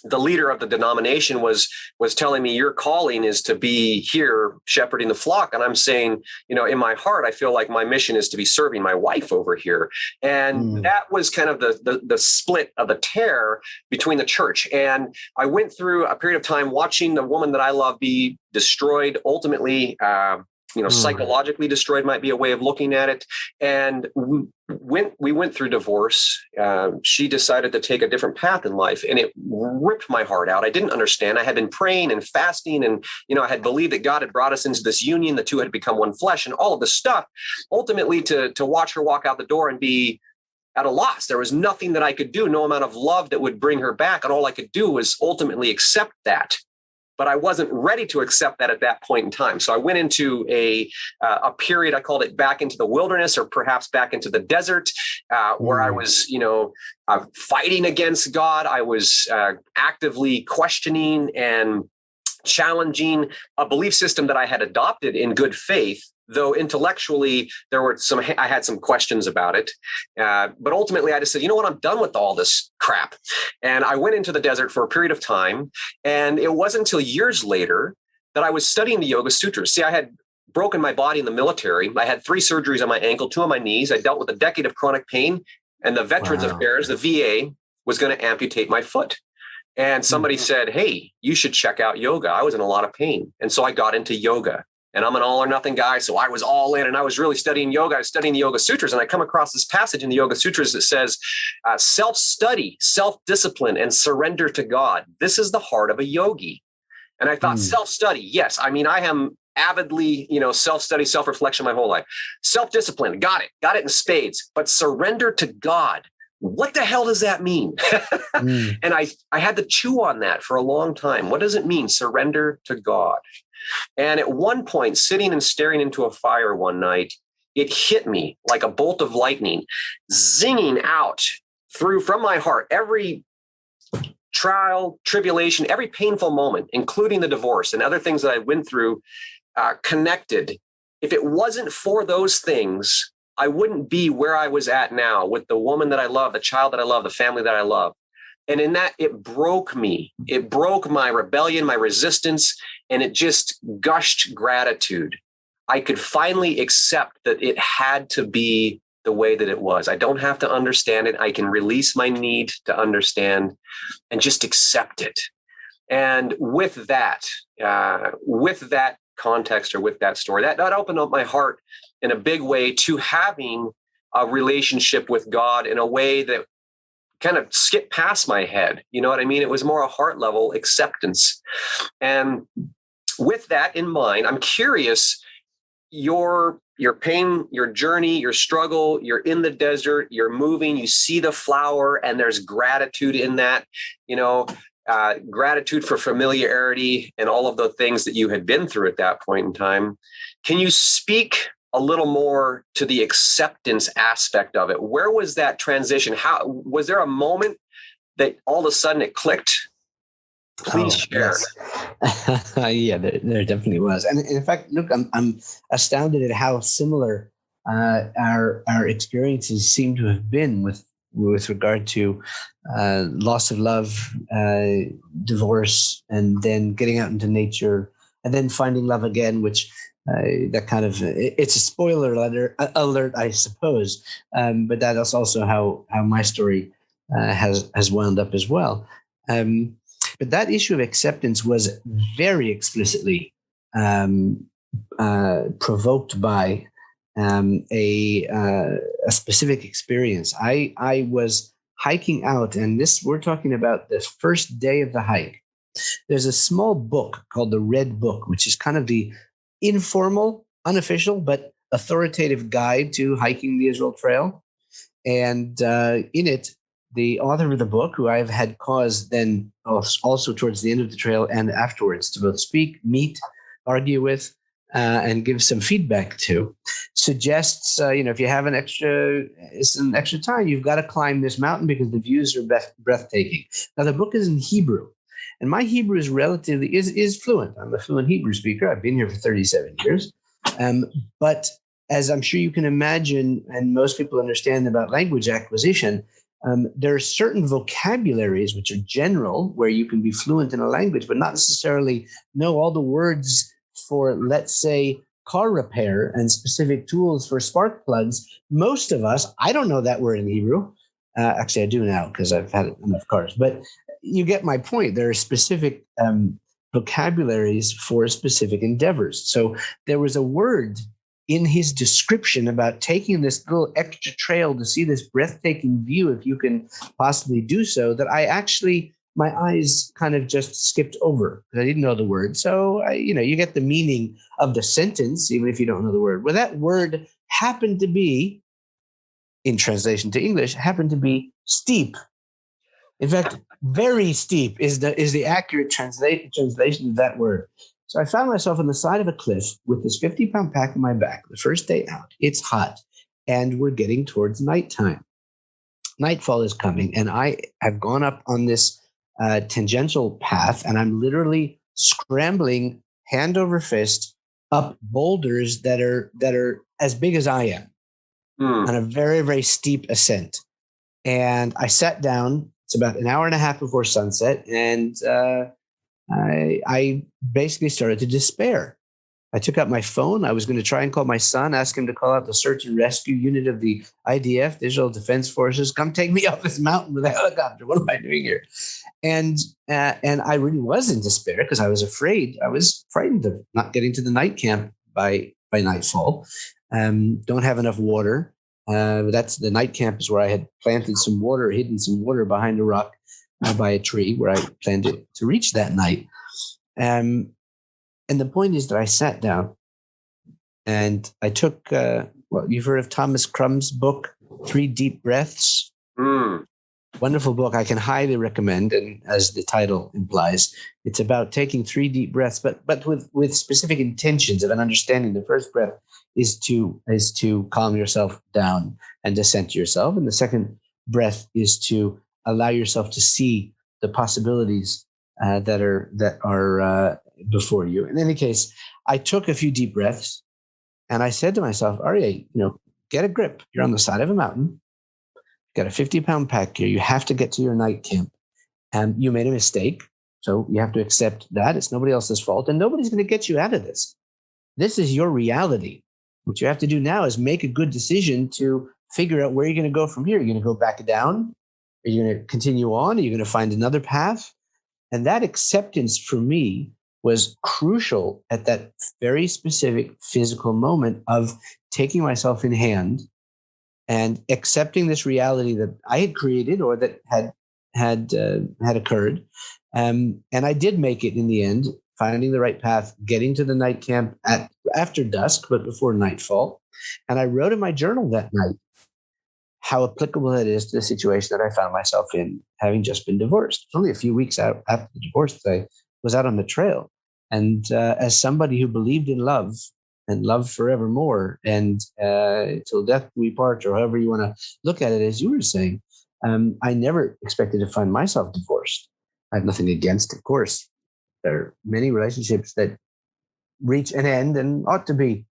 the leader of the denomination was telling me, "Your calling is to be here shepherding the flock." And I'm saying, in my heart, I feel like my mission is to be serving my wife over here. And that was kind of the split of the tear between the church. And I went through a period of time watching the woman that I love be destroyed, ultimately, psychologically destroyed might be a way of looking at it. And we went through divorce. She decided to take a different path in life, and it ripped my heart out. I didn't understand. I had been praying and fasting, and I had believed that God had brought us into this union. The two had become one flesh, and all of this stuff. Ultimately, to watch her walk out the door and be at a loss. There was nothing that I could do, no amount of love that would bring her back, and all I could do was ultimately accept that. But I wasn't ready to accept that at that point in time. So I went into a period, I called it back into the wilderness, or perhaps back into the desert, where I was, fighting against God. I was actively questioning and challenging a belief system that I had adopted in good faith, though intellectually I had some questions about it. But ultimately I just said, "You know what, I'm done with all this crap." And I went into the desert for a period of time. And it wasn't until years later that I was studying the Yoga Sutras. See, I had broken my body in the military. I had 3 surgeries on my ankle, 2 on my knees. I dealt with a decade of chronic pain, and the Veterans Affairs, the VA, was going to amputate my foot. And somebody said, hey, you should check out yoga. I was in a lot of pain. And so I got into yoga. And I'm an all or nothing guy. So I was all in, and I was really studying yoga. I was studying the Yoga Sutras, and I come across this passage in the Yoga Sutras that says, self-study, self-discipline, and surrender to God. This is the heart of a yogi. And I thought, self-study, yes. I mean, I am avidly, self-study, self-reflection my whole life. Self-discipline, got it in spades. But surrender to God, what the hell does that mean? And I had to chew on that for a long time. What does it mean, surrender to God? And at one point, sitting and staring into a fire one night, it hit me like a bolt of lightning, zinging out from my heart every trial, tribulation, every painful moment, including the divorce and other things that I went through, connected. If it wasn't for those things, I wouldn't be where I was at now with the woman that I love, the child that I love, the family that I love. And in that, it broke me. It broke my rebellion, my resistance, and it just gushed gratitude. I could finally accept that it had to be the way that it was. I don't have to understand it. I can release my need to understand and just accept it. And with that context, or with that story, that opened up my heart in a big way to having a relationship with God in a way that kind of skipped past my head. You know what I mean? It was more a heart level acceptance. And with that in mind, I'm curious, your pain, your journey, your struggle, you're in the desert, you're moving, you see the flower, and there's gratitude in that, gratitude for familiarity and all of the things that you had been through at that point in time. Can you speak a little more to the acceptance aspect of it? Where was that transition? How was there a moment that all of a sudden it clicked? Please share. Yes. Yeah, there definitely was. And in fact, look, I'm astounded at how similar our experiences seem to have been with regard to loss of love, divorce, and then getting out into nature, and then finding love again, which that kind of, it's a spoiler alert, I suppose. But that is also how my story has wound up as well. But that issue of acceptance was very explicitly provoked by a specific experience. I was hiking out, and we're talking about the first day of the hike. There's a small book called the Red Book, which is kind of the informal, unofficial, but authoritative guide to hiking the Israel Trail. And in it, the author of the book, who I've had cause then also towards the end of the trail and afterwards to both speak, meet, argue with, and give some feedback to, suggests, if you have some extra time, you've got to climb this mountain because the views are breathtaking. Now, the book is in Hebrew, and my Hebrew is is fluent. I'm a fluent Hebrew speaker. I've been here for 37 years. But as I'm sure you can imagine, and most people understand about language acquisition, there are certain vocabularies which are general, where you can be fluent in a language, but not necessarily know all the words for, let's say, car repair and specific tools for spark plugs. Most of us, I don't know that word in Hebrew. Actually, I do now because I've had enough cars. But you get my point. There are specific vocabularies for specific endeavors. So there was a word in his description about taking this little extra trail to see this breathtaking view, if you can possibly do so, that my eyes kind of just skipped over because I didn't know the word. So, you get the meaning of the sentence, even if you don't know the word. Well, that word happened to be, in translation to English, happened to be steep. In fact, very steep is the accurate translation of that word. So I found myself on the side of a cliff with this 50-pound pack on my back. The first day out, it's hot, and we're getting towards nighttime. Nightfall is coming, and I have gone up on this tangential path, and I'm literally scrambling hand over fist up boulders that are as big as I am on a very, very steep ascent. And I sat down. It's about an hour and a half before sunset, and I basically started to despair. I took out my phone. I was going to try and call my son, ask him to call out the search and rescue unit of the IDF, Digital Defense Forces. Come take me off this mountain with a helicopter. What am I doing here? And I really was in despair because I was afraid. I was frightened of not getting to the night camp by nightfall. Don't have enough water. That's the night camp is where I had planted some water, hidden some water behind a rock by a tree where I planned to reach that night. And the point is that I sat down and I took, you've heard of Thomas Crumb's book, 3 Deep Breaths? Wonderful book. I can highly recommend. And as the title implies, it's about taking 3 deep breaths, but with specific intentions of an understanding. The first breath is to calm yourself down and to center yourself. And the second breath is to allow yourself to see the possibilities that are before you. In any case, I took a few deep breaths and I said to myself, Aryeh, get a grip. You're on the side of a mountain. Got a 50-pound pack here. You have to get to your night camp. And you made a mistake. So you have to accept that. It's nobody else's fault. And nobody's going to get you out of this. This is your reality. What you have to do now is make a good decision to figure out where you're going to go from here. Are you going to go back down? Are you going to continue on? Are you going to find another path? And that acceptance for me was crucial at that very specific physical moment of taking myself in hand and accepting this reality that I had created or that had occurred. And I did make it in the end, finding the right path, getting to the night camp after dusk, but before nightfall. And I wrote in my journal that night how applicable it is to the situation that I found myself in, having just been divorced. It's only a few weeks out after the divorce that I was out on the trail. And as somebody who believed in love and love forevermore, and till death we part, or however you want to look at it, as you were saying, I never expected to find myself divorced. I have nothing against, of course. There are many relationships that reach an end and ought to be,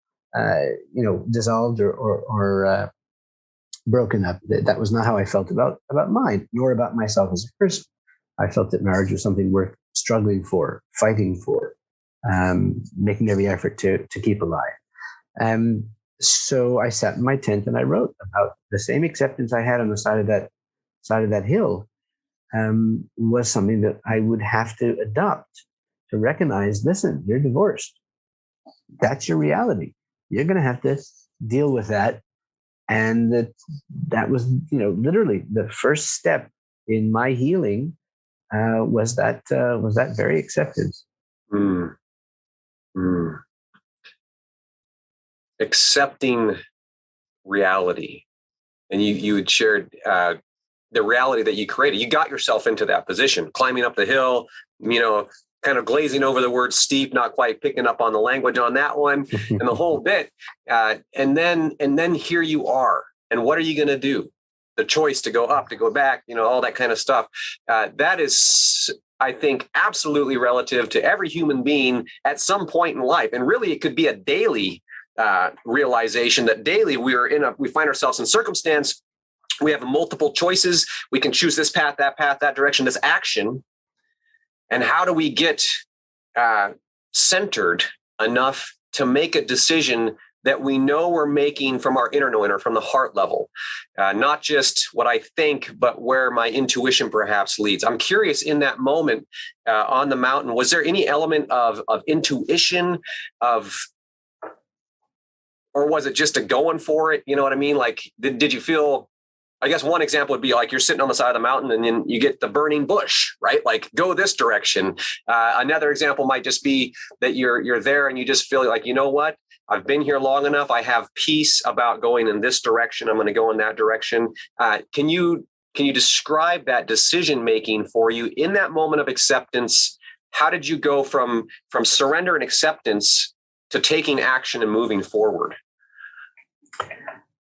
dissolved or broken up. That was not how I felt about mine, nor about myself as a person. I felt that marriage was something worth struggling for, fighting for, making every effort to keep alive. So I sat in my tent and I wrote about the same acceptance I had on the side of that hill was something that I would have to adopt, to recognize, listen, you're divorced. That's your reality. You're going to have to deal with that. And that was, literally the first step in my healing was that very acceptance. Accepting reality. And you had shared the reality that you created. You got yourself into that position, climbing up the hill, kind of glazing over the word steep, not quite picking up on the language on that one, and the whole bit. And then here you are. And what are you going to do? The choice to go up, to go back, all that kind of stuff. That is, I think, absolutely relative to every human being at some point in life. And really, it could be a daily realization that daily we find ourselves in circumstance. We have multiple choices. We can choose this path, that direction, this action. And how do we get centered enough to make a decision that we know we're making from our inner knowing or from the heart level, not just what I think, but where my intuition perhaps leads. I'm curious, in that moment on the mountain, was there any element of intuition, or was it just a going for it? You know what I mean? Like, did you feel, I guess one example would be like you're sitting on the side of the mountain and then you get the burning bush, right? Like, go this direction. Another example might just be that you're there and you just feel like, you know what? I've been here long enough. I have peace about going in this direction. I'm going to go in that direction. Can you describe that decision making for you in that moment of acceptance? How did you go from surrender and acceptance to taking action and moving forward?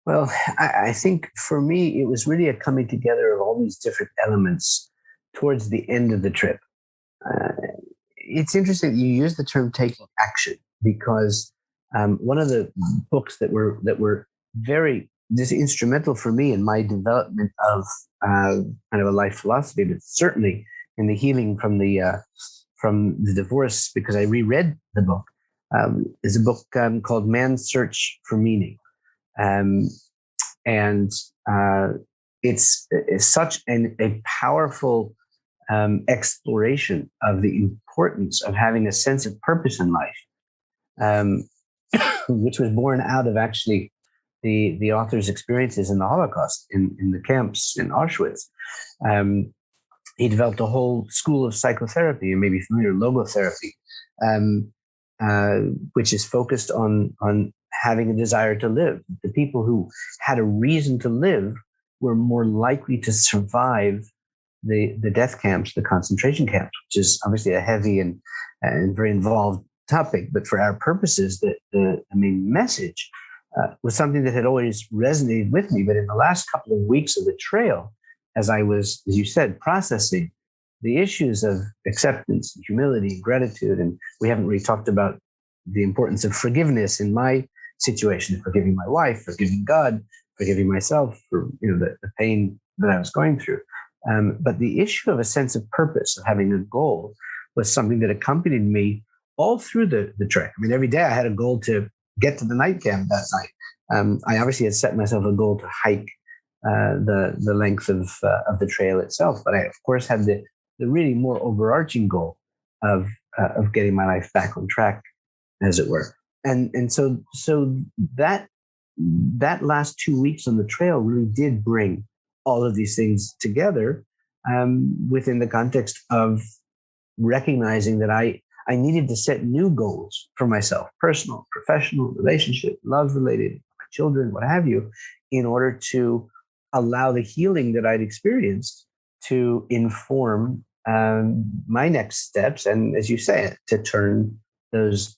Well, I think for me, it was really a coming together of all these different elements towards the end of the trip. It's interesting you use the term taking action, because one of the books that were very instrumental for me in my development of kind of a life philosophy, but certainly in the healing from the from the divorce because I reread the book. Is a book called Man's Search for Meaning. And it's such a powerful exploration of the importance of having a sense of purpose in life, which was born out of actually the author's experiences in the Holocaust, in the camps in Auschwitz. He developed a whole school of psychotherapy, and maybe familiar logotherapy, which is focused on having a desire to live. The people who had a reason to live were more likely to survive the death camps, the concentration camps, which is obviously a heavy and very involved topic. But for our purposes, the main message was something that had always resonated with me. But in the last couple of weeks of the trail, as I was, as you said, processing the issues of acceptance, and humility, and gratitude, and we haven't really talked about the importance of forgiveness in my situation, forgiving my wife, forgiving God, forgiving myself for the pain that I was going through. But the issue of a sense of purpose, of having a goal, was something that accompanied me all through the trek. I mean, every day I had a goal to get to the night camp that night. I obviously had set myself a goal to hike the length of the trail itself, but I, of course, had the really more overarching goal of getting my life back on track, as it were. And so that last 2 weeks on the trail really did bring all of these things together within the context of recognizing that I needed to set new goals for myself, personal, professional, relationship, love related, my children, what have you, in order to allow the healing that I'd experienced to inform my next steps. And as you say, to turn the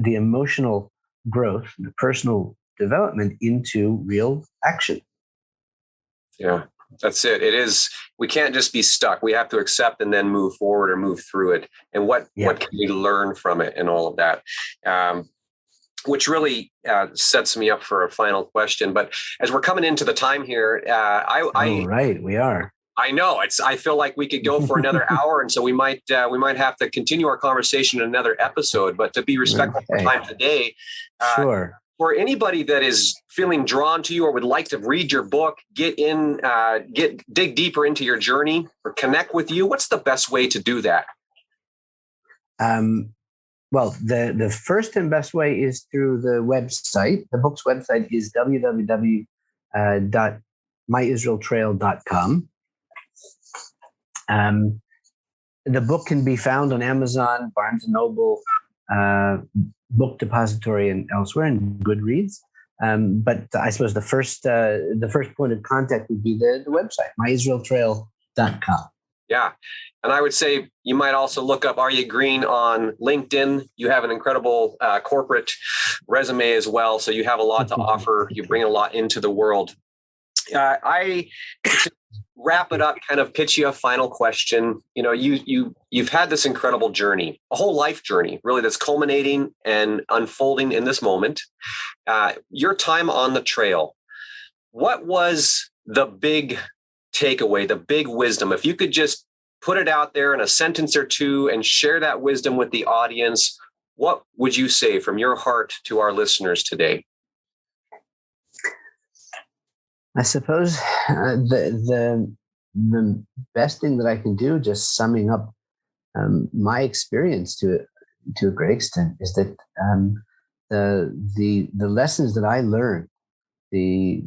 emotional growth, the personal development into real action. Yeah, that's it. It is, we can't just be stuck. We have to accept and then move forward or move through it. And what can we learn from it and all of that? Which really sets me up for a final question. But as we're coming into the time here, right, we are. I know I feel like we could go for another hour, and so we might have to continue our conversation in another episode. But to be respectful of time today, sure. For anybody that is feeling drawn to you or would like to read your book, dig deeper into your journey or connect with you, what's the best way to do that? Well, the first and best way is through the website. The book's website is www.myisraeltrail.com. The book can be found on Amazon, Barnes & Noble, Book Depository, and elsewhere, and Goodreads. But I suppose the first point of contact would be the website, myisraeltrail.com. Yeah. And I would say you might also look up Aryeh Green on LinkedIn. You have an incredible corporate resume as well. So you have a lot to offer. You bring a lot into the world. To wrap it up, kind of pitch you a final question. You've had this incredible journey, a whole life journey, really, that's culminating and unfolding in this moment. Your time on the trail, what was the big takeaway, the big wisdom? If you could just put it out there in a sentence or two and share that wisdom with the audience, what would you say from your heart to our listeners today? I suppose the best thing that I can do, just summing up my experience to a great extent, is that the lessons that I learned, the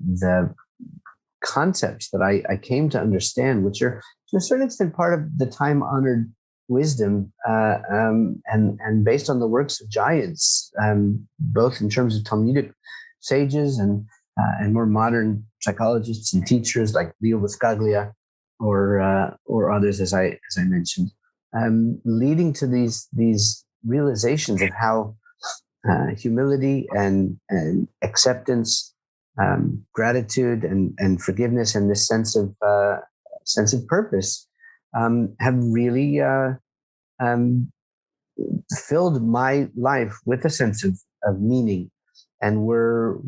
concepts that I came to understand, which are to a certain extent part of the time-honored wisdom and based on the works of giants, both in terms of Talmudic sages and more modern psychologists and teachers like Leo Buscaglia or others, as I mentioned, leading to these realizations of how humility and acceptance, gratitude and forgiveness, and this sense of purpose have really filled my life with a sense of meaning, and were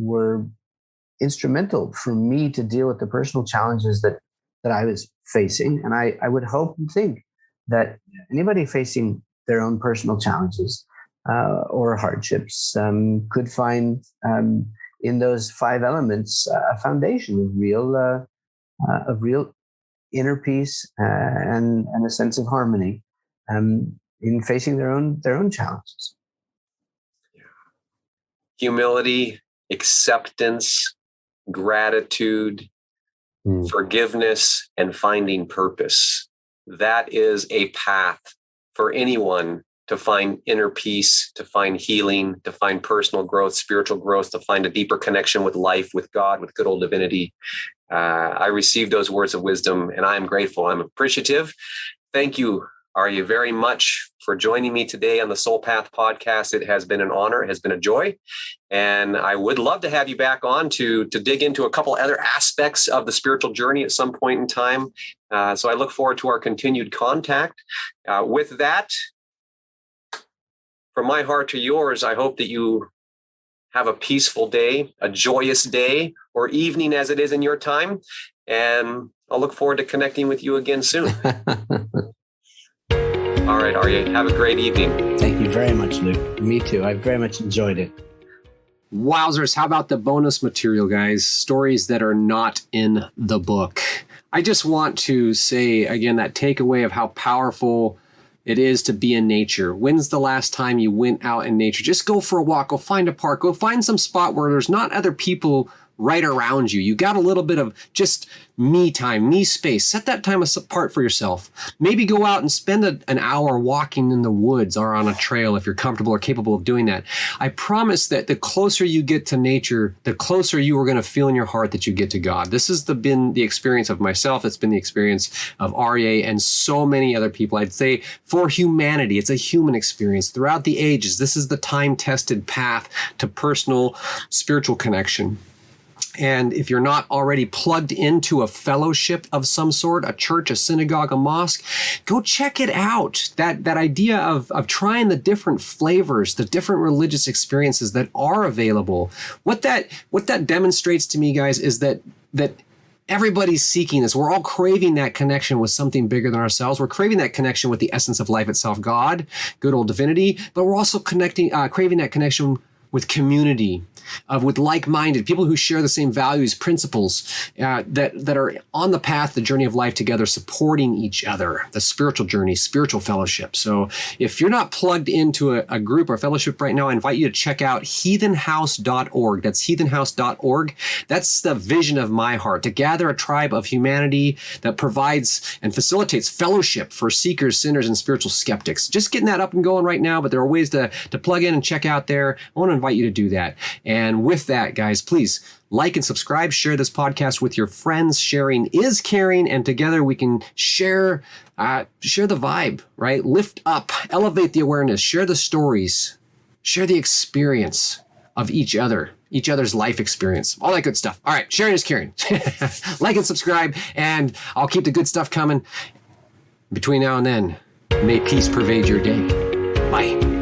instrumental for me to deal with the personal challenges that I was facing. And I would hope and think that anybody facing their own personal challenges or hardships could find in those 5 elements a foundation of real inner peace and a sense of harmony in facing their own challenges. Humility, acceptance, gratitude, forgiveness, and finding purpose. That is a path for anyone to find inner peace, to find healing, to find personal growth, spiritual growth, to find a deeper connection with life, with God, with good old divinity. I received those words of wisdom, and I am grateful. I'm appreciative. Thank you, Aryeh, very much for joining me today on the Soul Path podcast. It has been an honor. It has been a joy. And I would love to have you back on to dig into a couple other aspects of the spiritual journey at some point in time. So I look forward to our continued contact. With that, from my heart to yours, I hope that you have a peaceful day, a joyous day, or evening as it is in your time. And I'll look forward to connecting with you again soon. All right, Aryeh, have a great evening. Thank you very much, Luke. Me too. I very much enjoyed it. Wowzers, how about the bonus material, guys? Stories that are not in the book. I just want to say, again, that takeaway of how powerful it is to be in nature. When's the last time you went out in nature? Just go for a walk, go find a park, go find some spot where there's not other people right around you. You got a little bit of just me time, me space. Set that time apart for yourself. Maybe go out and spend an hour walking in the woods or on a trail if you're comfortable or capable of doing that. I promise that the closer you get to nature, the closer you are going to feel in your heart that you get to God. This has been the experience of myself. It's been the experience of Aryeh and so many other people. I'd say for humanity, it's a human experience throughout the ages. This is the time-tested path to personal spiritual connection. And if you're not already plugged into a fellowship of some sort, a church, a synagogue, a mosque, go check it out. That idea of trying the different flavors, the different religious experiences that are available. What that demonstrates to me, guys, is that everybody's seeking this. We're all craving that connection with something bigger than ourselves. We're craving that connection with the essence of life itself, God, good old divinity. But we're also craving that connection with community, with like-minded people who share the same values, principles that are on the path, the journey of life together, supporting each other, the spiritual journey, spiritual fellowship. So if you're not plugged into a group or fellowship right now, I invite you to check out heathenhouse.org. That's heathenhouse.org. That's the vision of my heart, to gather a tribe of humanity that provides and facilitates fellowship for seekers, sinners, and spiritual skeptics. Just getting that up and going right now, but there are ways to plug in and check out there. I want to invite you to do that. And with that, guys, please like and subscribe, share this podcast with your friends. Sharing is caring, and together we can share the vibe, right? Lift up, elevate the awareness, share the stories, share the experience of each other's life experience, all that good stuff. All right, sharing is caring. Like and subscribe, and I'll keep the good stuff coming. Between now and then, may peace pervade your day. Bye.